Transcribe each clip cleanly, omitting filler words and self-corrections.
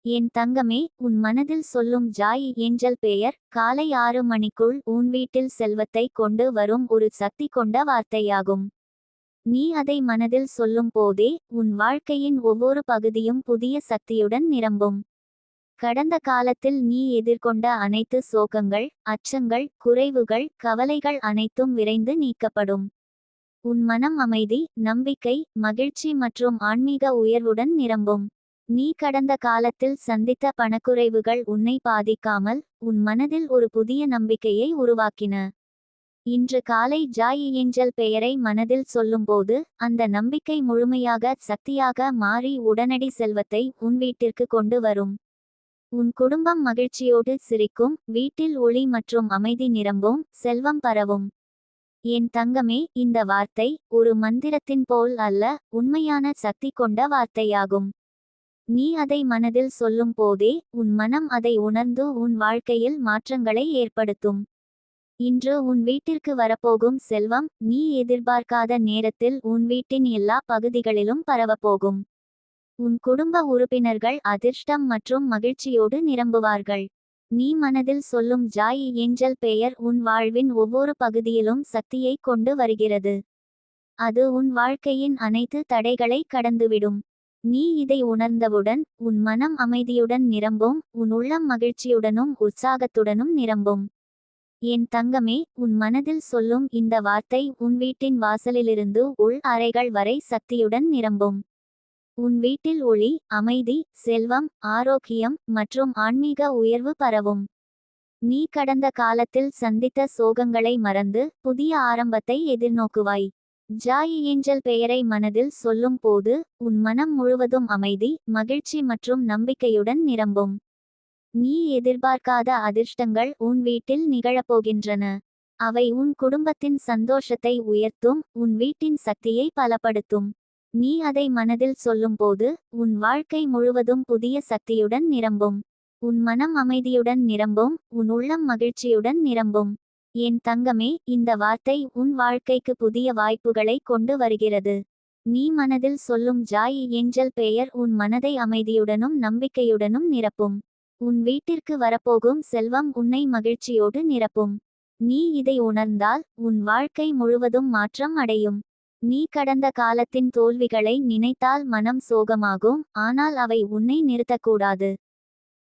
என் தங்கமே, உன் மனதில் சொல்லும் ஜாய் ஏஞ்சல் பெயர் காலை 6 மணிக்குள் உன் வீட்டில் செல்வத்தை கொண்டு வரும் ஒரு சக்தி கொண்ட வார்த்தையாகும். நீ அதை மனதில் சொல்லும் போதே உன் வாழ்க்கையின் ஒவ்வொரு பகுதியும் புதிய சக்தியுடன் நிரம்பும். கடந்த காலத்தில் நீ எதிர்கொண்ட அனைத்து சோகங்கள், அச்சங்கள், குறைவுகள், கவலைகள் அனைத்தும் விரைந்து நீக்கப்படும். உன் மனம் அமைதி, நம்பிக்கை, மகிழ்ச்சி மற்றும் ஆன்மீக உயர்வுடன் நிரம்பும். நீ கடந்த காலத்தில் சந்தித்த பணக்குறைவுகள் உன்னை பாதிக்காமல் உன் மனதில் ஒரு புதிய நம்பிக்கையை உருவாக்கின. இன்று காலை ஜாய் ஏஞ்சல் பெயரை மனதில் சொல்லும்போது அந்த நம்பிக்கை முழுமையாக சக்தியாக மாறி உடனடி செல்வத்தை உன் வீட்டிற்கு கொண்டு வரும். உன் குடும்பம் மகிழ்ச்சியோடு சிரிக்கும், வீட்டில் ஒளி மற்றும் அமைதி நிரம்பும், செல்வம் பரவும். என் தங்கமே, இந்த வார்த்தை ஒரு மந்திரத்தின் போல் அல்ல, உண்மையான சக்தி கொண்ட வார்த்தையாகும். நீ அதை மனதில் சொல்லும் போதே உன் மனம் அதை உணர்ந்து உன் வாழ்க்கையில் மாற்றங்களை ஏற்படுத்தும். இன்று உன் வீட்டிற்கு வரப்போகும் செல்வம் நீ எதிர்பார்க்காத நேரத்தில் உன் வீட்டின் எல்லா பகுதிகளிலும் பரவப்போகும். உன் குடும்ப உறுப்பினர்கள் அதிர்ஷ்டம் மற்றும் மகிழ்ச்சியோடு நிரம்புவார்கள். நீ மனதில் சொல்லும் ஜாய் ஏஞ்சல் பெயர் உன் வாழ்வின் ஒவ்வொரு பகுதியிலும் சக்தியை கொண்டு வருகிறது. அது உன் வாழ்க்கையின் அனைத்து தடைகளை கடந்துவிடும். நீ இதை உணர்ந்தவுடன் உன் மனம் அமைதியுடன் நிரம்பும், உன் உள்ளம் மகிழ்ச்சியுடனும் உற்சாகத்துடனும் நிரம்பும். என் தங்கமே, உன் மனதில் சொல்லும் இந்த வார்த்தை உன் வீட்டின் வாசலிலிருந்து உள் அறைகள் வரை சக்தியுடன் நிரம்பும். உன் வீட்டில் ஒளி, அமைதி, செல்வம், ஆரோக்கியம் மற்றும் ஆன்மீக உயர்வு பரவும். நீ கடந்த காலத்தில் சந்தித்த சோகங்களை மறந்து புதிய ஆரம்பத்தை எதிர்நோக்குவாய். ஜாய் ஏஞ்சல் பெயரை மனதில் சொல்லும் போது உன் மனம் முழுவதும் அமைதி, மகிழ்ச்சி மற்றும் நம்பிக்கையுடன் நிரம்பும். நீ எதிர்பார்க்காத அதிர்ஷ்டங்கள் உன் வீட்டில் நிகழப்போகின்றன. அவை உன் குடும்பத்தின் சந்தோஷத்தை உயர்த்தும், உன் வீட்டின் சக்தியை பலப்படுத்தும். நீ அதை மனதில் சொல்லும்போது உன் வாழ்க்கை முழுவதும் புதிய சக்தியுடன் நிரம்பும். உன் மனம் அமைதியுடன் நிரம்பும், உன் உள்ளம் மகிழ்ச்சியுடன் நிரம்பும். என் தங்கமே, இந்த வார்த்தை உன் வாழ்க்கைக்கு புதிய வாய்ப்புகளை கொண்டு வருகிறது. நீ மனதில் சொல்லும் ஜாய் ஏஞ்சல் பெயர் உன் மனதை அமைதியுடனும் நம்பிக்கையுடனும் நிரப்பும். உன் வீட்டிற்கு வரப்போகும் செல்வம் உன்னை மகிழ்ச்சியோடு நிரப்பும். நீ இதை உணர்ந்தால் உன் வாழ்க்கை முழுவதும் மாற்றம் அடையும். நீ கடந்த காலத்தின் தோல்விகளை நினைத்தால் மனம் சோகமாகும், ஆனால் அவை உன்னை நிறுத்தக்கூடாது.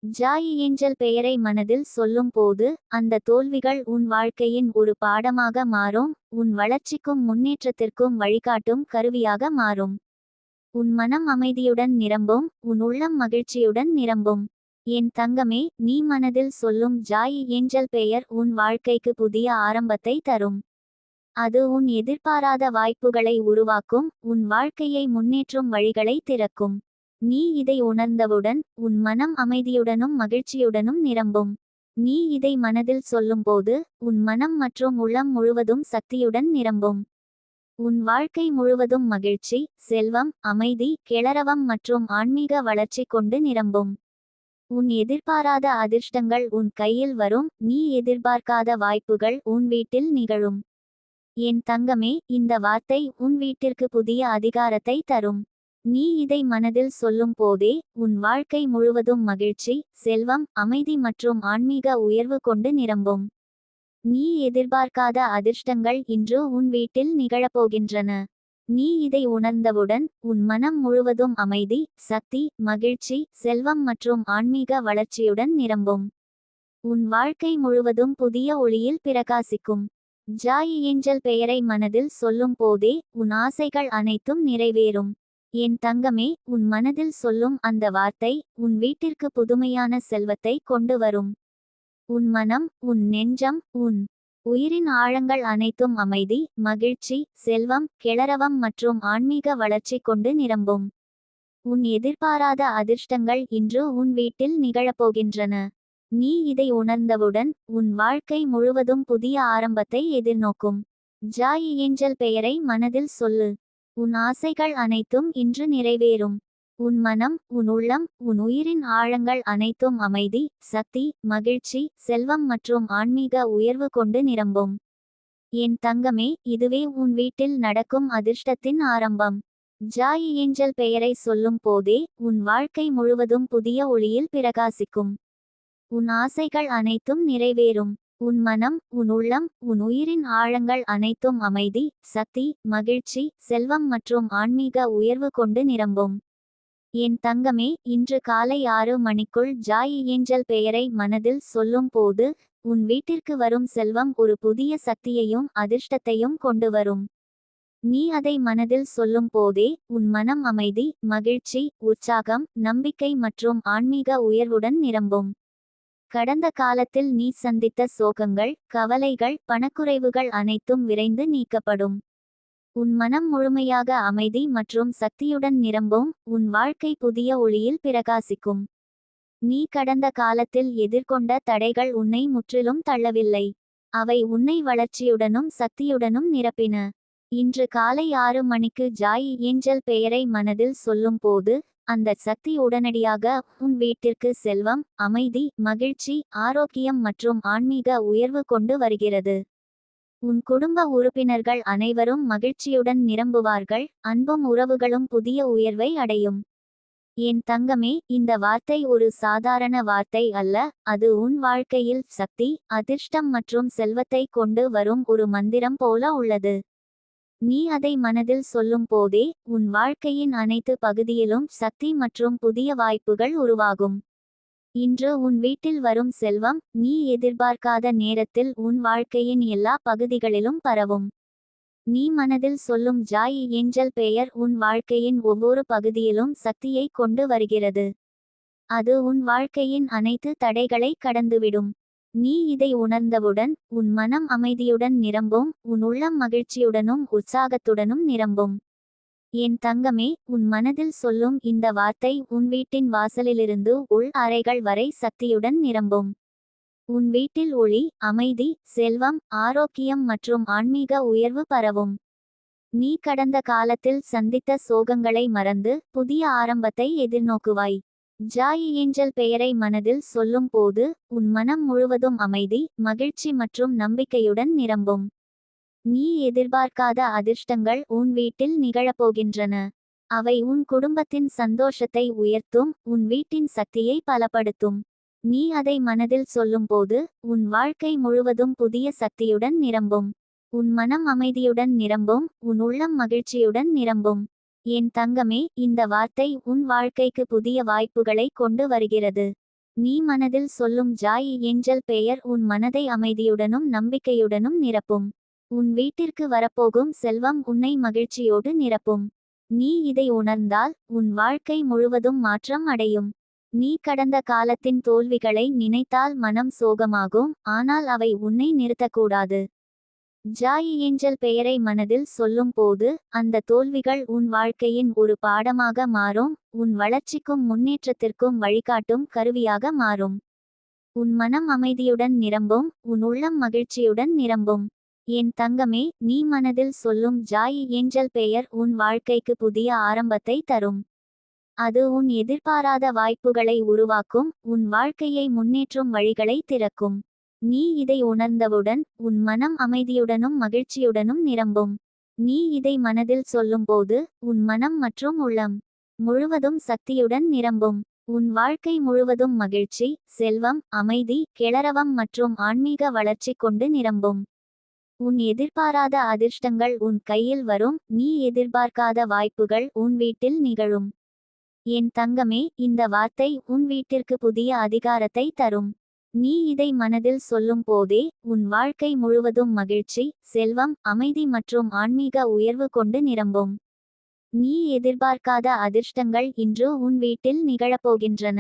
ஜாய் ஏஞ்சல் பெயரை மனதில் சொல்லும் போது அந்த தோல்விகள் உன் வாழ்க்கையின் ஒரு பாடமாக மாறும், உன் வளர்ச்சிக்கும் முன்னேற்றத்திற்கும் வழிகாட்டும் கருவியாக மாறும். உன் மனம் அமைதியுடன் நிரம்பும், உன் உள்ளம் மகிழ்ச்சியுடன் நிரம்பும். என் தங்கமே, நீ மனதில் சொல்லும் ஜாய் ஏஞ்சல் பெயர் உன் வாழ்க்கைக்கு புதிய ஆரம்பத்தை தரும். அது உன் எதிர்பாராத வாய்ப்புகளை உருவாக்கும், உன் வாழ்க்கையை முன்னேற்றும் வழிகளை திறக்கும். நீ இதை உணர்ந்தவுடன் உன் மனம் அமைதியுடனும் மகிழ்ச்சியுடனும் நிரம்பும். நீ இதை மனதில் சொல்லும்போது உன் மனம் மற்றும் உள்ளம் முழுவதும் சக்தியுடன் நிரம்பும். உன் வாழ்க்கை முழுவதும் மகிழ்ச்சி, செல்வம், அமைதி, கிளறவம் மற்றும் ஆன்மீக வளர்ச்சி கொண்டு நிரம்பும். உன் எதிர்பாராத அதிர்ஷ்டங்கள் உன் கையில் வரும், நீ எதிர்பார்க்காத வாய்ப்புகள் உன் வீட்டில் நிகழும். என் தங்கமே, இந்த வார்த்தை உன் வீட்டிற்கு புதிய அதிகாரத்தை தரும். நீ இதை மனதில் சொல்லும் போதே உன் வாழ்க்கை முழுவதும் மகிழ்ச்சி, செல்வம், அமைதி மற்றும் ஆன்மீக உயர்வு கொண்டு நிரம்பும். நீ எதிர்பார்க்காத அதிர்ஷ்டங்கள் இன்று உன் வீட்டில் நிகழப்போகின்றன. நீ இதை உணர்ந்தவுடன் உன் மனம் முழுவதும் அமைதி, சக்தி, மகிழ்ச்சி, செல்வம் மற்றும் ஆன்மீக வளர்ச்சியுடன் நிரம்பும். உன் வாழ்க்கை முழுவதும் புதிய ஒளியில் பிரகாசிக்கும். ஜாய் ஏஞ்சல் பெயரை மனதில் சொல்லும் போதே உன் ஆசைகள் அனைத்தும் நிறைவேறும். என் தங்கமே, உன் மனதில் சொல்லும் அந்த வார்த்தை உன் வீட்டிற்கு புதுமையான செல்வத்தை கொண்டு வரும். உன் மனம், உன் நெஞ்சம், உன் உயிரின் ஆழங்கள் அனைத்தும் அமைதி, மகிழ்ச்சி, செல்வம், கிளறவம் மற்றும் ஆன்மீக வளர்ச்சி கொண்டு நிரம்பும். உன் எதிர்பாராத அதிர்ஷ்டங்கள் இன்று உன் வீட்டில் நிகழப்போகின்றன. நீ இதை உணர்ந்தவுடன் உன் வாழ்க்கை முழுவதும் புதிய ஆரம்பத்தை எதிர்நோக்கும். ஜாய் ஏஞ்சல் பெயரை மனதில் சொல்லு. உன் ஆசைகள் அனைத்தும் இன்று நிறைவேறும். உன் மனம், உன் உள்ளம், உன் உயிரின் ஆழங்கள் அனைத்தும் அமைதி, சக்தி, மகிழ்ச்சி, செல்வம் மற்றும் ஆன்மீக உயர்வு கொண்டு நிரம்பும். என் தங்கமே, இதுவே உன் வீட்டில் நடக்கும் அதிர்ஷ்டத்தின் ஆரம்பம். ஜாய் ஏஞ்சல் பெயரை சொல்லும் போதே உன் வாழ்க்கை முழுவதும் புதிய ஒளியில் பிரகாசிக்கும். உன் ஆசைகள் அனைத்தும் நிறைவேறும். உன் மனம், உன் உள்ளம், உன் உயிரின் ஆழங்கள் அனைத்தும் அமைதி, சக்தி, மகிழ்ச்சி, செல்வம் மற்றும் ஆன்மீக உயர்வு கொண்டு நிரம்பும். என் தங்கமே, இன்று காலை 6 மணிக்குள் ஜாய் ஏஞ்சல் பெயரை மனதில் சொல்லும் போது உன் வீட்டிற்கு வரும் செல்வம் ஒரு புதிய சக்தியையும் அதிர்ஷ்டத்தையும் கொண்டு வரும். நீ அதை மனதில் சொல்லும் போதே உன் மனம் அமைதி, மகிழ்ச்சி, உற்சாகம், நம்பிக்கை மற்றும் ஆன்மீக உயர்வுடன் நிரம்பும். கடந்த காலத்தில் நீ சந்தித்த சோகங்கள், கவலைகள், பணக்குறைவுகள் அனைத்தும் விரைந்து நீக்கப்படும். உன் மனம் முழுமையாக அமைதி மற்றும் சக்தியுடன் நிரம்பும். உன் வாழ்க்கை புதிய ஒளியில் பிரகாசிக்கும். நீ கடந்த காலத்தில் எதிர்கொண்ட தடைகள் உன்னை முற்றிலும் தள்ளவில்லை. அவை உன்னை வளர்ச்சியுடனும் சக்தியுடனும் நிரப்பின. இன்று காலை 6 மணிக்கு ஜாய் ஏஞ்சல் பெயரை மனதில் சொல்லும் போது அந்த சக்தி உடனடியாக உன் வீட்டிற்கு செல்வம், அமைதி, மகிழ்ச்சி, ஆரோக்கியம் மற்றும் ஆன்மீக உயர்வு கொண்டு வருகிறது. உன் குடும்ப உறுப்பினர்கள் அனைவரும் மகிழ்ச்சியுடன் நிரம்புவார்கள். அன்பும் உறவுகளும் புதிய உயர்வை அடையும். என் தங்கமே, இந்த வார்த்தை ஒரு சாதாரண வார்த்தை அல்ல. அது உன் வாழ்க்கையில் சக்தி, அதிர்ஷ்டம் மற்றும் செல்வத்தை கொண்டு வரும் ஒரு மந்திரம் போல உள்ளது. நீ அதை மனதில் சொல்லும் போதே உன் வாழ்க்கையின் அனைத்து பகுதியிலும் சக்தி மற்றும் புதிய வாய்ப்புகள் உருவாகும். இன்று உன் வீட்டில் வரும் செல்வம் நீ எதிர்பார்க்காத நேரத்தில் உன் வாழ்க்கையின் எல்லா பகுதிகளிலும் பரவும். நீ மனதில் சொல்லும் ஜாய் ஏஞ்சல் பெயர் உன் வாழ்க்கையின் ஒவ்வொரு பகுதியிலும் சக்தியை கொண்டு வருகிறது. அது உன் வாழ்க்கையின் அனைத்து தடைகளை கடந்துவிடும். நீ இதை உணர்ந்தவுடன் உன் மனம் அமைதியுடன் நிரம்பும். உன் உள்ளம் மகிழ்ச்சியுடனும் உற்சாகத்துடனும் நிரம்பும். என் தங்கமே, உன் மனதில் சொல்லும் இந்த வார்த்தை உன் வீட்டின் வாசலிலிருந்து உள் அறைகள் வரை சக்தியுடன் நிரம்பும். உன் வீட்டில் ஒளி, அமைதி, செல்வம், ஆரோக்கியம் மற்றும் ஆன்மீக உயர்வு பரவும். நீ கடந்த காலத்தில் சந்தித்த சோகங்களை மறந்து புதிய ஆரம்பத்தை எதிர்நோக்குவாய். ஜாய் ஏஞ்சல் பெயரை மனதில் சொல்லும் போது உன் மனம் முழுவதும் அமைதி, மகிழ்ச்சி மற்றும் நம்பிக்கையுடன் நிரம்பும். நீ எதிர்பார்க்காத அதிர்ஷ்டங்கள் உன் வீட்டில் நிகழப்போகின்றன. அவை உன் குடும்பத்தின் சந்தோஷத்தை உயர்த்தும். உன் வீட்டின் சக்தியை பலப்படுத்தும். நீ அதை மனதில் சொல்லும்போது உன் வாழ்க்கை முழுவதும் புதிய சக்தியுடன் நிரம்பும். உன் மனம் அமைதியுடன் நிரம்பும். உன் உள்ளம் மகிழ்ச்சியுடன் நிரம்பும். என் தங்கமே, இந்த வார்த்தை உன் வாழ்க்கைக்கு புதிய வாய்ப்புகளை கொண்டு வருகிறது. நீ மனதில் சொல்லும் ஜாய் ஏஞ்சல் பெயர் உன் மனதை அமைதியுடனும் நம்பிக்கையுடனும் நிரப்பும். உன் வீட்டிற்கு வரப்போகும் செல்வம் உன்னை மகிழ்ச்சியோடு நிரப்பும். நீ இதை உணர்ந்தால் உன் வாழ்க்கை முழுவதும் மாற்றம் அடையும். நீ கடந்த காலத்தின் தோல்விகளை நினைத்தால் மனம் சோகமாகும். ஆனால் அவை உன்னை நிறுத்தக்கூடாது. ஜாய் ஏஞ்சல் பெயரை மனதில் சொல்லும் போது அந்த தோல்விகள் உன் வாழ்க்கையின் ஒரு பாடமாக மாறும். உன் வளர்ச்சிக்கும் முன்னேற்றத்திற்கும் வழிகாட்டும் கருவியாக மாறும். உன் மனம் அமைதியுடன் நிரம்பும். உன் உள்ளம் மகிழ்ச்சியுடன் நிரம்பும். என் தங்கமே, நீ மனதில் சொல்லும் ஜாய் ஏஞ்சல் பெயர் உன் வாழ்க்கைக்கு புதிய ஆரம்பத்தை தரும். அது உன் எதிர்பாராத வாய்ப்புகளை உருவாக்கும். உன் வாழ்க்கையை முன்னேற்றும் வழிகளை திறக்கும். நீ இதை உணர்ந்தவுடன் உன் மனம் அமைதியுடனும் மகிழ்ச்சியுடனும் நிரம்பும். நீ இதை மனதில் சொல்லும்போது உன் மனம் மற்றும் உள்ளம் முழுவதும் சக்தியுடன் நிரம்பும். உன் வாழ்க்கை முழுவதும் மகிழ்ச்சி, செல்வம், அமைதி, கிளறவம் மற்றும் ஆன்மீக வளர்ச்சி கொண்டு நிரம்பும். உன் எதிர்பாராத அதிர்ஷ்டங்கள் உன் கையில் வரும். நீ எதிர்பார்க்காத வாய்ப்புகள் உன் வீட்டில் நிகழும். என் தங்கமே, இந்த வார்த்தை உன் வீட்டிற்கு புதிய அதிகாரத்தை தரும். நீ இதை மனதில் சொல்லும் போதே உன் வாழ்க்கை முழுவதும் மகிழ்ச்சி, செல்வம், அமைதி மற்றும் ஆன்மீக உயர்வு கொண்டு நிரம்பும். நீ எதிர்பார்க்காத அதிர்ஷ்டங்கள் இன்று உன் வீட்டில் நிகழப்போகின்றன.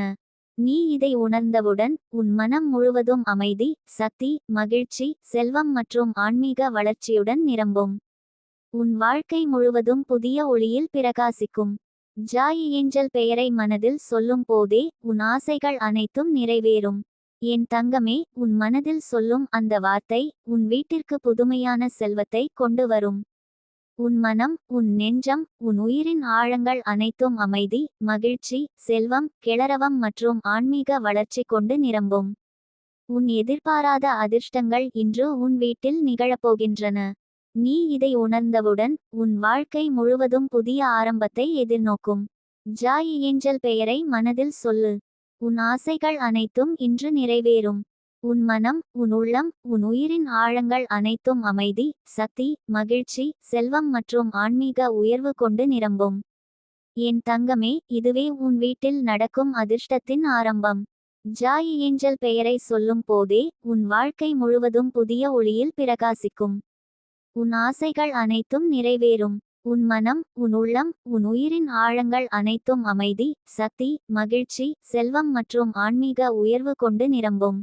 நீ இதை உணர்ந்தவுடன் உன் மனம் முழுவதும் அமைதி, சக்தி, மகிழ்ச்சி, செல்வம் மற்றும் ஆன்மீக வளர்ச்சியுடன் நிரம்பும். உன் வாழ்க்கை முழுவதும் புதிய ஒளியில் பிரகாசிக்கும். ஜாய் ஏஞ்சல் பெயரை மனதில் சொல்லும் போதே உன் ஆசைகள் அனைத்தும் நிறைவேறும். என் தங்கமே, உன் மனதில் சொல்லும் அந்த வார்த்தை உன் வீட்டிற்கு புதுமையான செல்வத்தை கொண்டு வரும். உன் மனம், உன் நெஞ்சம், உன் உயிரின் ஆழங்கள் அனைத்தும் அமைதி, மகிழ்ச்சி, செல்வம், கிளறவம் மற்றும் ஆன்மீக வளர்ச்சி கொண்டு நிரம்பும். உன் எதிர்பாராத அதிர்ஷ்டங்கள் இன்று உன் வீட்டில் நிகழப்போகின்றன. நீ இதை உணர்ந்தவுடன் உன் வாழ்க்கை முழுவதும் புதிய ஆரம்பத்தை எதிர்நோக்கும். ஜாய் ஏஞ்சல் பெயரை மனதில் சொல்லு. உன் ஆசைகள் அனைத்தும் இன்று நிறைவேறும். உன் மனம், உன் உள்ளம், உன் உயிரின் ஆழங்கள் அனைத்தும் அமைதி, சக்தி, மகிழ்ச்சி, செல்வம் மற்றும் ஆன்மீக உயர்வு கொண்டு நிரம்பும். என் தங்கமே, இதுவே உன் வீட்டில் நடக்கும் அதிர்ஷ்டத்தின் ஆரம்பம். ஜாய் ஏஞ்சல் பெயரை சொல்லும் போதே உன் வாழ்க்கை முழுவதும் புதிய ஒளியில் பிரகாசிக்கும். உன் ஆசைகள் அனைத்தும் நிறைவேறும். உன் மனம், உன் உள்ளம், உன் உயிரின் ஆழங்கள் அனைத்தும் அமைதி, சக்தி, மகிழ்ச்சி, செல்வம் மற்றும் ஆன்மீக உயர்வு கொண்டு நிரம்பும்.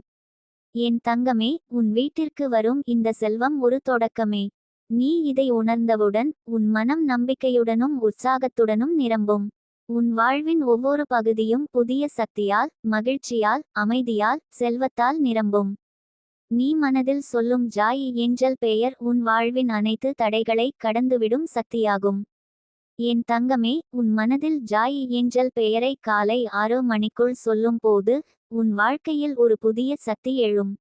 என் தங்கமே, உன் வீட்டிற்கு வரும் இந்த செல்வம் ஒரு தொடக்கமே. நீ இதை உணர்ந்தவுடன் உன் மனம் நம்பிக்கையுடனும் உற்சாகத்துடனும் நிரம்பும். உன் வாழ்வின் ஒவ்வொரு பகுதியும் புதிய சக்தியால், மகிழ்ச்சியால், அமைதியால், செல்வத்தால் நிரம்பும். நீ மனதில் சொல்லும் ஜாய் ஏஞ்சல் பெயர் உன் வாழ்வின் அனைத்து தடைகளை கடந்துவிடும் சக்தியாகும். என் தங்கமே, உன் மனதில் ஜாய் ஏஞ்சல் பெயரை காலை 6 மணிக்குள் சொல்லும் போது உன் வாழ்க்கையில் ஒரு புதிய சக்தி எழும்.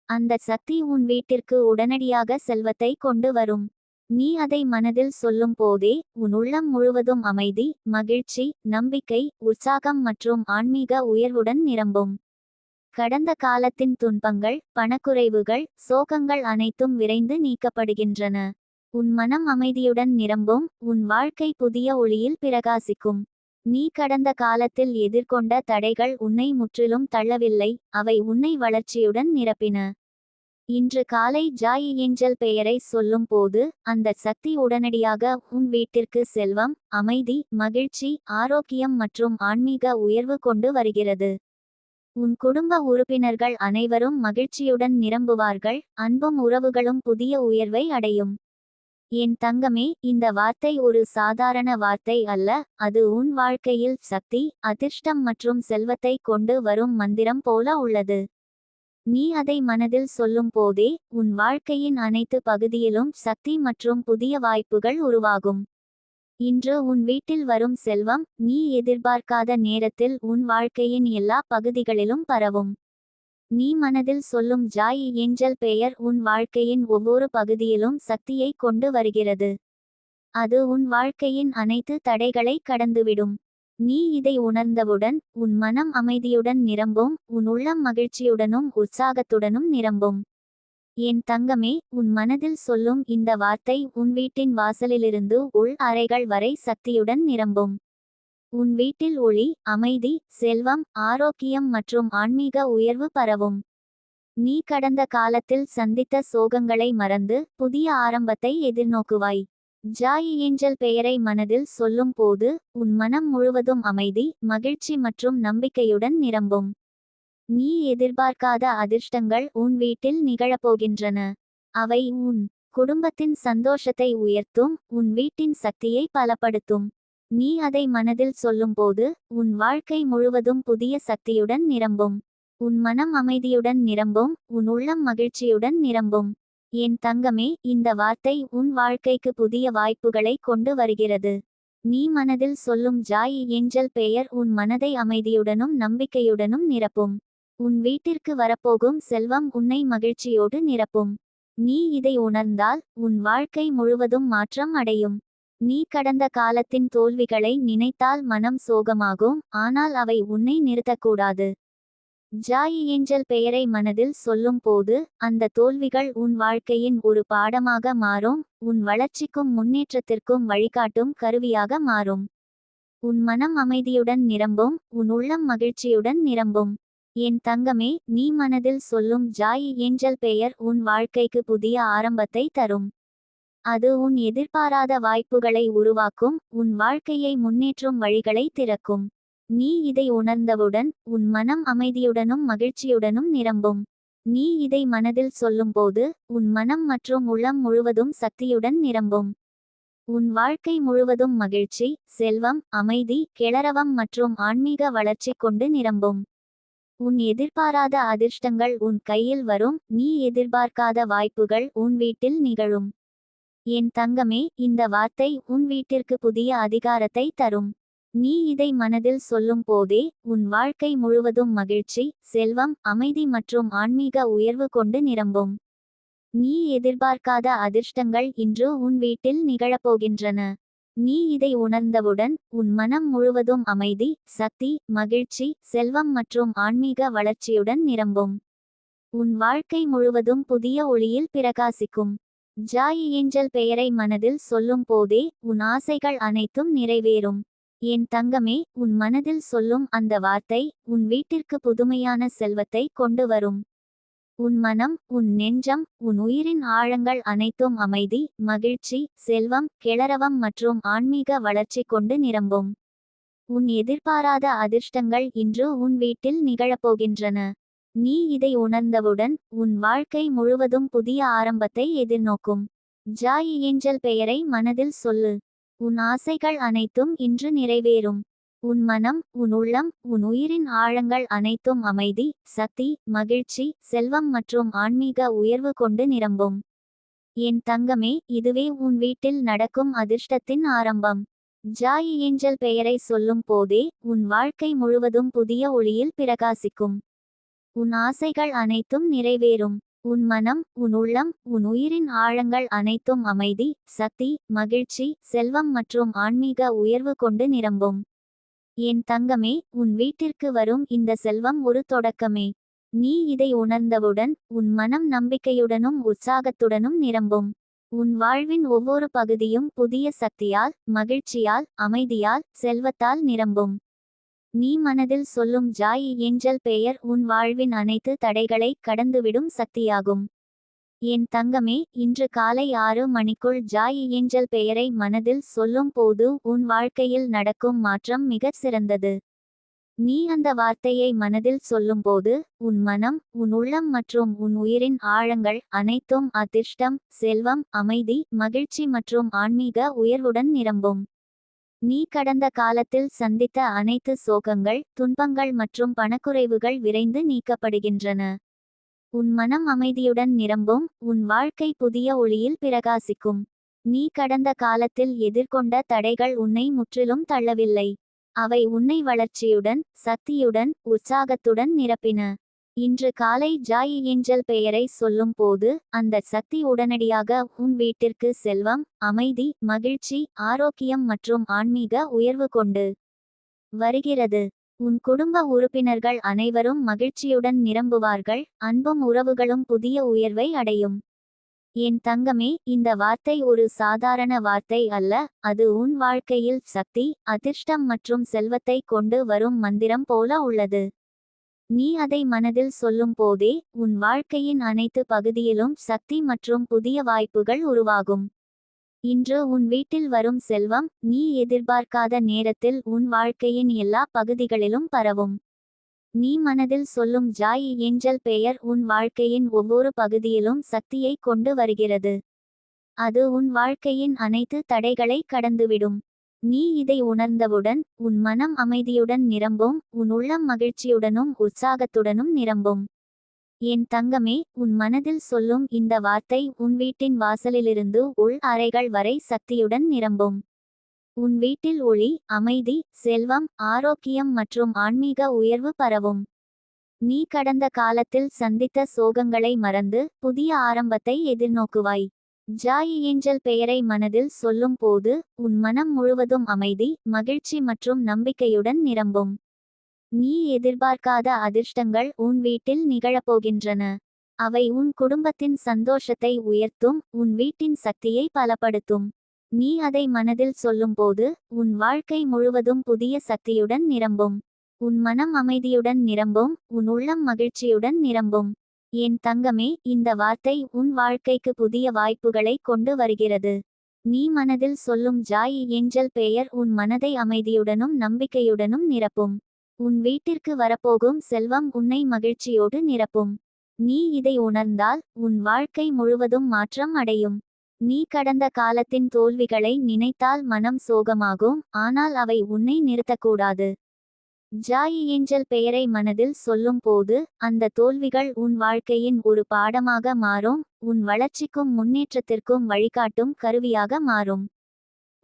அந்த சக்தி உன் வீட்டிற்கு உடனடியாக செல்வத்தை கொண்டு வரும். நீ அதை மனதில் சொல்லும் போதே உன் உள்ளம் முழுவதும் அமைதி, மகிழ்ச்சி, நம்பிக்கை, உற்சாகம் மற்றும் ஆன்மீக உயர்வுடன் நிரம்பும். கடந்த காலத்தின் துன்பங்கள், பணக்குறைவுகள், சோகங்கள் அனைத்தும் விரைந்து நீக்கப்படுகின்றன. உன் மனம் அமைதியுடன் நிரம்பும். உன் வாழ்க்கை புதிய ஒளியில் பிரகாசிக்கும். நீ கடந்த காலத்தில் எதிர்கொண்ட தடைகள் உன்னை முற்றிலும் தள்ளவில்லை, அவை உன்னை வளர்ச்சியுடன் நிரப்பின. இன்று காலை ஜாய் ஏஞ்சல் பெயரை சொல்லும் போது அந்த சக்தி உடனடியாக உன் வீட்டிற்கு செல்வம், அமைதி, மகிழ்ச்சி, ஆரோக்கியம் மற்றும் ஆன்மீக உயர்வு கொண்டு வருகிறது. உன் குடும்ப உறுப்பினர்கள் அனைவரும் மகிழ்ச்சியுடன் நிரம்புவார்கள். அன்பும் உறவுகளும் புதிய உயர்வை அடையும். என் தங்கமே, இந்த வார்த்தை ஒரு சாதாரண வார்த்தை அல்ல, அது உன் வாழ்க்கையில் சக்தி, அதிர்ஷ்டம் மற்றும் செல்வத்தை கொண்டு வரும் மந்திரம் போல உள்ளது. நீ அதை மனதில் சொல்லும் போதே உன் வாழ்க்கையின் அனைத்து பகுதியிலும் சக்தி மற்றும் புதிய வாய்ப்புகள் உருவாகும். இன்று உன் வீட்டில் வரும் செல்வம் நீ எதிர்பார்க்காத நேரத்தில் உன் வாழ்க்கையின் எல்லா பகுதிகளிலும் பரவும். நீ மனதில் சொல்லும் ஜாய் ஏஞ்சல் பெயர் உன் வாழ்க்கையின் ஒவ்வொரு பகுதியிலும் சக்தியை கொண்டு வருகிறது. அது உன் வாழ்க்கையின் அனைத்து தடைகளை கடந்துவிடும். நீ இதை உணர்ந்தவுடன் உன் மனம் அமைதியுடன் நிரம்பும். உன் உள்ளம் மகிழ்ச்சியுடனும் உற்சாகத்துடனும் நிரம்பும். என் தங்கமே, உன் மனதில் சொல்லும் இந்த வார்த்தை உன் வீட்டின் வாசலிலிருந்து உள் அறைகள் வரை சக்தியுடன் நிரம்பும். உன் வீட்டில் ஒளி, அமைதி, செல்வம், ஆரோக்கியம் மற்றும் ஆன்மீக உயர்வு பரவும். நீ கடந்த காலத்தில் சந்தித்த சோகங்களை மறந்து புதிய ஆரம்பத்தை எதிர்நோக்குவாய். ஜாய் ஏஞ்சல் பெயரை மனதில் சொல்லும் போது உன் மனம் முழுவதும் அமைதி, மகிழ்ச்சி மற்றும் நம்பிக்கையுடன் நிரம்பும். நீ எதிர்பார்க்காத அதிர்ஷ்டங்கள் உன் வீட்டில் நிகழப்போகின்றன. அவை உன் குடும்பத்தின் சந்தோஷத்தை உயர்த்தும். உன் வீட்டின் சக்தியை பலப்படுத்தும். நீ அதை மனதில் சொல்லும்போது உன் வாழ்க்கை முழுவதும் புதிய சக்தியுடன் நிரம்பும். உன் மனம் அமைதியுடன் நிரம்பும். உன் உள்ளம் மகிழ்ச்சியுடன் நிரம்பும். என் தங்கமே, இந்த வார்த்தை உன் வாழ்க்கைக்கு புதிய வாய்ப்புகளை கொண்டு வருகிறது. நீ மனதில் சொல்லும் ஜாய் ஏஞ்சல் பெயர் உன் மனதை அமைதியுடனும் நம்பிக்கையுடனும் நிரப்பும். உன் வீட்டிற்கு வரப்போகும் செல்வம் உன்னை மகிழ்ச்சியோடு நிரப்பும். நீ இதை உணர்ந்தால் உன் வாழ்க்கை முழுவதும் மாற்றம் அடையும். நீ கடந்த காலத்தின் தோல்விகளை நினைத்தால் மனம் சோகமாகும், ஆனால் அவை உன்னை நிறுத்தக்கூடாது. ஜாய் ஏஞ்சல் பெயரை மனதில் சொல்லும் போது அந்த தோல்விகள் உன் வாழ்க்கையின் ஒரு பாடமாக மாறும். உன் வளர்ச்சிக்கும் முன்னேற்றத்திற்கும் வழிகாட்டும் கருவியாக மாறும். உன் மனம் அமைதியுடன் நிரம்பும். உன் உள்ளம் மகிழ்ச்சியுடன் நிரம்பும். என் தங்கமே, நீ மனதில் சொல்லும் ஜாய் ஏஞ்சல் பெயர் உன் வாழ்க்கைக்கு புதிய ஆரம்பத்தை தரும். அது உன் எதிர்பாராத வாய்ப்புகளை உருவாக்கும். உன் வாழ்க்கையை முன்னேற்றும் வழிகளை திறக்கும். நீ இதை உணர்ந்தவுடன் உன் மனம் அமைதியுடனும் மகிழ்ச்சியுடனும் நிரம்பும். நீ இதை மனதில் சொல்லும்போது உன் மனம் மற்றும் உள்ளம் முழுவதும் சக்தியுடன் நிரம்பும். உன் வாழ்க்கை முழுவதும் மகிழ்ச்சி, செல்வம், அமைதி, கிளறவம் மற்றும் ஆன்மீக வளர்ச்சி கொண்டு நிரம்பும். உன் எதிர்பாராத அதிர்ஷ்டங்கள் உன் கையில் வரும். நீ எதிர்பார்க்காத வாய்ப்புகள் உன் வீட்டில் நிகழும். என் தங்கமே, இந்த வார்த்தை உன் வீட்டிற்கு புதிய அதிகாரத்தை தரும். நீ இதை மனதில் சொல்லும் போதே உன் வாழ்க்கை முழுவதும் மகிழ்ச்சி, செல்வம், அமைதி மற்றும் ஆன்மீக உயர்வு கொண்டு நிரம்பும். நீ எதிர்பார்க்காத அதிர்ஷ்டங்கள் இன்று உன் வீட்டில் நிகழப்போகின்றன. நீ இதை உணர்ந்தவுடன் உன் மனம் முழுவதும் அமைதி, சக்தி, மகிழ்ச்சி, செல்வம் மற்றும் ஆன்மீக வளர்ச்சியுடன் நிரம்பும். உன் வாழ்க்கை முழுவதும் புதிய ஒளியில் பிரகாசிக்கும். ஜாய் ஏஞ்சல் பெயரை மனதில் சொல்லும் போதே உன் ஆசைகள் அனைத்தும் நிறைவேறும். என் தங்கமே, உன் மனதில் சொல்லும் அந்த வார்த்தை உன் வீட்டிற்கு புதுமையான செல்வத்தை கொண்டு வரும். உன் மனம், உன் நெஞ்சம், உன் உயிரின் ஆழங்கள் அனைத்தும் அமைதி, மகிழ்ச்சி, செல்வம், கிளறவம் மற்றும் ஆன்மீக வளர்ச்சி கொண்டு நிரம்பும். உன் எதிர்பாராத அதிர்ஷ்டங்கள் இன்று உன் வீட்டில் நிகழப்போகின்றன. நீ இதை உணர்ந்தவுடன் உன் வாழ்க்கை முழுவதும் புதிய ஆரம்பத்தை எதிர்நோக்கும். ஜாய் ஏஞ்சல் பெயரை மனதில் சொல்லு. உன் ஆசைகள் அனைத்தும் இன்று நிறைவேறும். உன் மனம், உன் உள்ளம், உன் உயிரின் ஆழங்கள் அனைத்தும் அமைதி, சக்தி, மகிழ்ச்சி, செல்வம் மற்றும் ஆன்மீக உயர்வு கொண்டு நிரம்பும். என் தங்கமே, இதுவே உன் வீட்டில் நடக்கும் அதிர்ஷ்டத்தின் ஆரம்பம். ஜாய் ஏஞ்சல் பெயரை சொல்லும் போதே உன் வாழ்க்கை முழுவதும் புதிய ஒளியில் பிரகாசிக்கும். உன் ஆசைகள் அனைத்தும் நிறைவேறும். உன் மனம், உன் உள்ளம், உன் உயிரின் ஆழங்கள் அனைத்தும் அமைதி, சக்தி, மகிழ்ச்சி, செல்வம் மற்றும் ஆன்மீக உயர்வு கொண்டு நிரம்பும். என் தங்கமே, உன் வீட்டிற்கு வரும் இந்த செல்வம் ஒரு தொடக்கமே. நீ இதை உணர்ந்தவுடன் உன் மனம் நம்பிக்கையுடனும் உற்சாகத்துடனும் நிரம்பும். உன் வாழ்வின் ஒவ்வொரு பகுதியும் புதிய சக்தியால், மகிழ்ச்சியால், அமைதியால், செல்வத்தால் நிரம்பும். நீ மனதில் சொல்லும் ஜாய் ஏஞ்சல் பெயர் உன் வாழ்வின் அனைத்து தடைகளை கடந்துவிடும் சக்தியாகும். என் தங்கமே, இன்று காலை 6 மணிக்குள் ஜாய் ஏஞ்சல் பெயரை மனதில் சொல்லும் போது உன் வாழ்க்கையில் நடக்கும் மாற்றம் மிகச் சிறந்தது. நீ அந்த வார்த்தையை மனதில் சொல்லும்போது உன் மனம், உன் உள்ளம் மற்றும் உன் உயிரின் ஆழங்கள் அனைத்தும் அதிர்ஷ்டம், செல்வம், அமைதி, மகிழ்ச்சி மற்றும் ஆன்மீக உயர்வுடன் நிரம்பும். நீ கடந்த காலத்தில் சந்தித்த அனைத்து சோகங்கள், துன்பங்கள் மற்றும் பணக்குறைவுகள் விரைந்து நீக்கப்படுகின்றன. உன் மனம் அமைதியுடன் நிரம்பும். உன் வாழ்க்கை புதிய ஒளியில் பிரகாசிக்கும். நீ கடந்த காலத்தில் எதிர்கொண்ட தடைகள் உன்னை முற்றிலும் தள்ளவில்லை. அவை உன்னை வளர்ச்சியுடன், சக்தியுடன், உற்சாகத்துடன் நிரப்பின. இன்று காலை ஜாய் ஏஞ்சல் பெயரை சொல்லும் போது அந்த சக்தி உடனடியாக உன் வீட்டிற்கு செல்வம், அமைதி, மகிழ்ச்சி, ஆரோக்கியம் மற்றும் ஆன்மீக உயர்வு கொண்டு வருகிறது. உன் குடும்ப உறுப்பினர்கள் அனைவரும் மகிழ்ச்சியுடன் நிரம்புவார்கள். அன்பும் உறவுகளும் புதிய உயர்வை அடையும். என் தங்கமே, இந்த வார்த்தை ஒரு சாதாரண வார்த்தை அல்ல. அது உன் வாழ்க்கையில் சக்தி, அதிர்ஷ்டம் மற்றும் செல்வத்தை கொண்டு வரும் மந்திரம் போல உள்ளது. நீ அதை மனதில் சொல்லும் போதே உன் வாழ்க்கையின் அனைத்து பகுதியிலும் சக்தி மற்றும் புதிய வாய்ப்புகள் உருவாகும். இன்று உன் வீட்டில் வரும் செல்வம் நீ எதிர்பார்க்காத நேரத்தில் உன் வாழ்க்கையின் எல்லா பகுதிகளிலும் பரவும். நீ மனதில் சொல்லும் ஜாய் ஏஞ்சல் பெயர் உன் வாழ்க்கையின் ஒவ்வொரு பகுதியிலும் சக்தியை கொண்டு வருகிறது. அது உன் வாழ்க்கையின் அனைத்து தடைகளை கடந்துவிடும். நீ இதை உணர்ந்தவுடன் உன் மனம் அமைதியுடன் நிரம்பும். உன் உள்ளம் மகிழ்ச்சியுடனும் உற்சாகத்துடனும் நிரம்பும். என் தங்கமே, உன் மனதில் சொல்லும் இந்த வார்த்தை உன் வீட்டின் வாசலிலிருந்து உள் அறைகள் வரை சக்தியுடன் நிரம்பும். உன் வீட்டில் ஒளி, அமைதி, செல்வம், ஆரோக்கியம் மற்றும் ஆன்மீக உயர்வு பரவும். நீ கடந்த காலத்தில் சந்தித்த சோகங்களை மறந்து புதிய ஆரம்பத்தை எதிர்நோக்குவாய். ஜாய் ஏஞ்சல் பெயரை மனதில் சொல்லும் போது உன் மனம் முழுவதும் அமைதி, மகிழ்ச்சி மற்றும் நம்பிக்கையுடன் நிரம்பும். நீ எதிர்பார்க்காத அதிர்ஷ்டங்கள் உன் வீட்டில் நிகழப்போகின்றன. அவை உன் குடும்பத்தின் சந்தோஷத்தை உயர்த்தும். உன் வீட்டின் சக்தியை பலப்படுத்தும். நீ அதை மனதில் சொல்லும்போது உன் வாழ்க்கை முழுவதும் புதிய சக்தியுடன் நிரம்பும். உன் மனம் அமைதியுடன் நிரம்பும். உன் உள்ளம் மகிழ்ச்சியுடன் நிரம்பும். என் தங்கமே, இந்த வார்த்தை உன் வாழ்க்கைக்கு புதிய வாய்ப்புகளை கொண்டு வருகிறது. நீ மனதில் சொல்லும் ஜாய் ஏஞ்சல் பெயர் உன் மனதை அமைதியுடனும் நம்பிக்கையுடனும் நிரப்பும். உன் வீட்டிற்கு வரப்போகும் செல்வம் உன்னை மகிழ்ச்சியோடு நிரப்பும். நீ இதை உணர்ந்தால் உன் வாழ்க்கை முழுவதும் மாற்றம் அடையும். நீ கடந்த காலத்தின் தோல்விகளை நினைத்தால் மனம் சோகமாகும். ஆனால் அவை உன்னை நிறுத்தக்கூடாது. ஜாய் ஏஞ்சல் பெயரை மனதில் சொல்லும் போது அந்த தோல்விகள் உன் வாழ்க்கையின் ஒரு பாடமாக மாறும். உன் வளர்ச்சிக்கும் முன்னேற்றத்திற்கும் வழிகாட்டும் கருவியாக மாறும்.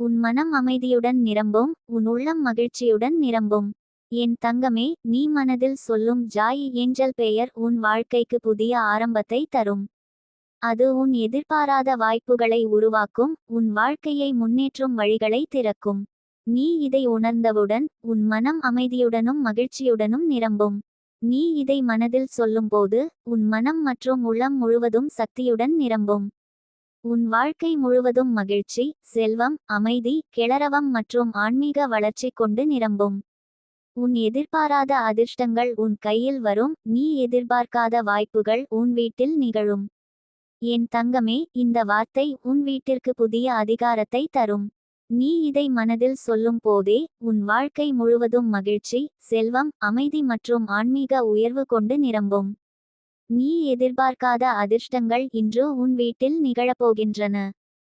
உன் மனம் அமைதியுடன் நிரம்பும். உன் உள்ளம் மகிழ்ச்சியுடன் நிரம்பும். என் தங்கமே, நீ மனதில் சொல்லும் ஜாய் ஏஞ்சல் பெயர் உன் வாழ்க்கைக்கு புதிய ஆரம்பத்தை தரும். அது உன் எதிர்பாராத வாய்ப்புகளை உருவாக்கும், உன் வாழ்க்கையை முன்னேற்றும் வழிகளை திறக்கும். நீ இதை உணர்ந்தவுடன் உன் மனம் அமைதியுடனும் மகிழ்ச்சியுடனும் நிரம்பும். நீ இதை மனதில் சொல்லும்போது உன் மனம் மற்றும் உள்ளம் முழுவதும் சக்தியுடன் நிரம்பும். உன் வாழ்க்கை முழுவதும் மகிழ்ச்சி, செல்வம், அமைதி, கிளறவம் மற்றும் ஆன்மீக வளர்ச்சி கொண்டு நிரம்பும். உன் எதிர்பாராத அதிர்ஷ்டங்கள் உன் கையில் வரும், நீ எதிர்பார்க்காத வாய்ப்புகள் உன் வீட்டில் நிகழும். என் தங்கமே, இந்த வார்த்தை உன் வீட்டிற்கு புதிய அதிகாரத்தை தரும். நீ இதை மனதில் சொல்லும் போதே உன் வாழ்க்கை முழுவதும் மகிழ்ச்சி, செல்வம், அமைதி மற்றும் ஆன்மீக உயர்வு கொண்டு நிரம்பும். நீ எதிர்பார்க்காத அதிர்ஷ்டங்கள் இன்று உன் வீட்டில் நிகழப்போகின்றன.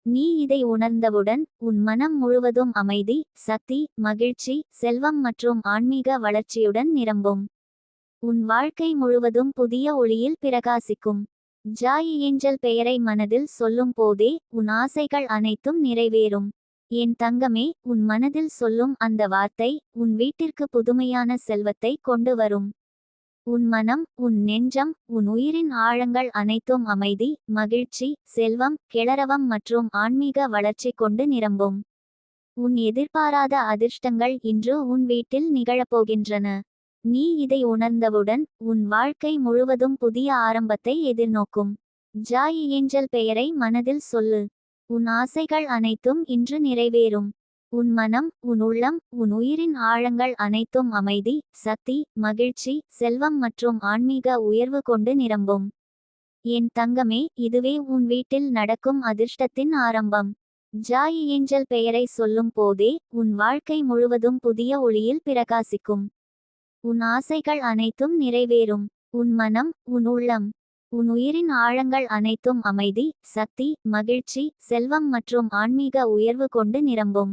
நீ இதை உணர்ந்தவுடன் உன் மனம் முழுவதும் அமைதி, சக்தி, மகிழ்ச்சி, செல்வம் மற்றும் ஆன்மீக வளர்ச்சியுடன் நிரம்பும். உன் வாழ்க்கை முழுவதும் புதிய ஒளியில் பிரகாசிக்கும். ஜாய் ஏஞ்சல் பெயரை மனதில் சொல்லும் போதே உன் ஆசைகள் அனைத்தும் நிறைவேறும். என் தங்கமே, உன் மனதில் சொல்லும் அந்த வார்த்தை உன் வீட்டிற்கு புதுமையான செல்வத்தை கொண்டு வரும். உன் மனம், உன் நெஞ்சம், உன் உயிரின் ஆழங்கள் அனைத்தும் அமைதி, மகிழ்ச்சி, செல்வம், கிளறவம் மற்றும் ஆன்மீக வளர்ச்சி கொண்டு நிரம்பும். உன் எதிர்பாராத அதிர்ஷ்டங்கள் இன்று உன் வீட்டில் நிகழப்போகின்றன. நீ இதை உணர்ந்தவுடன் உன் வாழ்க்கை முழுவதும் புதிய ஆரம்பத்தை எதிர்நோக்கும். ஜாய் ஏஞ்சல் பெயரை மனதில் சொல்லு. உன் ஆசைகள் அனைத்தும் இன்று நிறைவேறும். உன் மனம், உன் உள்ளம், உன் உயிரின் ஆழங்கள் அனைத்தும் அமைதி, சக்தி, மகிழ்ச்சி, செல்வம் மற்றும் ஆன்மீக உயர்வு கொண்டு நிரம்பும். என் தங்கமே, இதுவே உன் வீட்டில் நடக்கும் அதிர்ஷ்டத்தின் ஆரம்பம். ஜாய் ஏஞ்சல் பெயரை சொல்லும் போதே உன் வாழ்க்கை முழுவதும் புதிய ஒளியில் பிரகாசிக்கும். உன் ஆசைகள் அனைத்தும் நிறைவேறும். உன் மனம், உன் உள்ளம், உன் உயிரின் ஆழங்கள் அனைத்தும் அமைதி, சக்தி, மகிழ்ச்சி, செல்வம் மற்றும் ஆன்மீக உயர்வு கொண்டு நிரம்பும்.